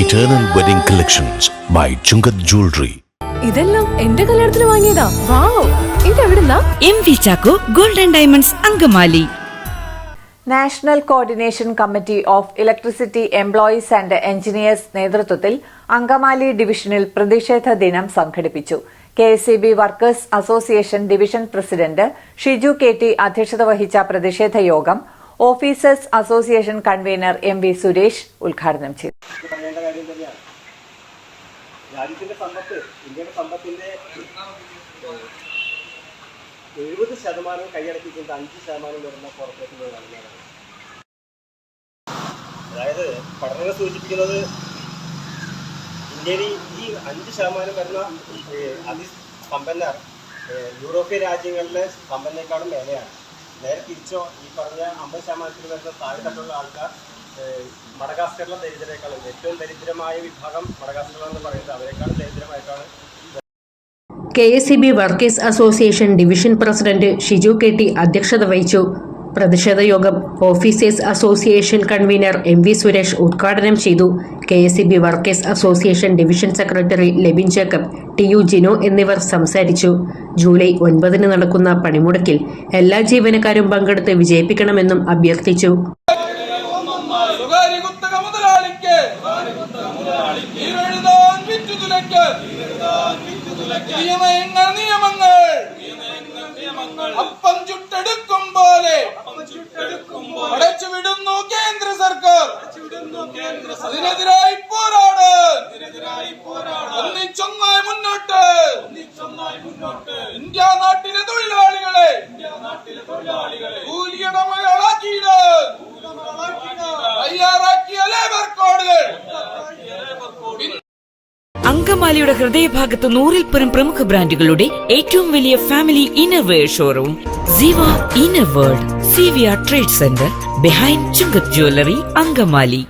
Eternal Wedding Collections by Chungat Jewelry. ഇതെല്ലാം എന്റെ കല്യാണത്തിന് വാങ്ങിയതാ. വാവ്, ഇതെവിടുന്നാ? MV Chacko Gold and Diamonds Angamaly. National coordination committee of electricity employees and engineers നേതൃത്വത്തിൽ അങ്കമാലി ഡിവിഷനിൽ പ്രതിഷേധ ദിനം സംഘടിപ്പിച്ചു. KSEB workers association division president Shiju KT അധ്യക്ഷത വഹിച്ച പ്രതിഷേധ യോഗം officers association convener MV Suresh ഉദ്ഘാടനം ചെയ്തു. രാജ്യത്തിന്റെ സമ്പത്ത്, ഇന്ത്യയുടെ സമ്പത്തിന്റെ 70% കൈയടക്കിക്കൊണ്ട് 5% വരുന്ന കോർപ്പറേറ്റുകളാണ്. അതായത് പഠനങ്ങൾ സൂചിപ്പിക്കുന്നത് ഇന്ത്യയിൽ ഈ 5% വരുന്ന അതിസമ്പന്നർ യൂറോപ്യൻ രാജ്യങ്ങളിലെ സമ്പന്നേക്കാളും മേലെയാണ്. നേരെ തിരിച്ചോ ഈ പറഞ്ഞ 50% വരുന്ന താഴെത്തട്ടുള്ള ആൾക്കാർ മഡഗാസ്കറിലെ ദരിദ്രരെക്കാളും ഏറ്റവും ദരിദ്രമായ വിഭാഗം മഡഗാസ്കർ എന്ന് പറയുന്നത് അവരെക്കാളും ദരിദ്രമായിട്ടാണ്. KSEB workers association division president Shiju KT അധ്യക്ഷത വഹിച്ചു. പ്രതിഷേധ യോഗം officers association convener MV Suresh ഉദ്ഘാടനം ചെയ്തു. KSEB workers association division secretary Lebin Jacob, TU Jino എന്നിവർ സംസാരിച്ചു. ജൂലൈ 9 നടക്കുന്ന പണിമുടക്കിൽ എല്ലാ ജീവനക്കാരും പങ്കെടുത്ത് വിജയിപ്പിക്കണമെന്നും അഭ്യർത്ഥിച്ചു. അപ്പം ചുട്ടെടുക്കും പോലെ അടച്ചുവിടുന്നു കേന്ദ്ര സർക്കാർ. അതിനെതിരായി പോരാടാൻ ഒന്നിച്ചൊന്നായി മുന്നോട്ട്. ഇന്ത്യ നാട്ടിലെ തൊഴിലാളികളെ കൂലിയടമകളാക്കിയിടാൻ തയ്യാറാക്കിയ ലേബർ കോഡുകൾ അങ്കമാലിയുടെ ഹൃദയഭാഗത്ത് 100-ൽ പ്രമുഖ ബ്രാൻഡുകളുടെ ഏറ്റവും വലിയ family innerwear showroom Ziva inner world, CVR trade centre, behind Chungath jewellery, Angamaly.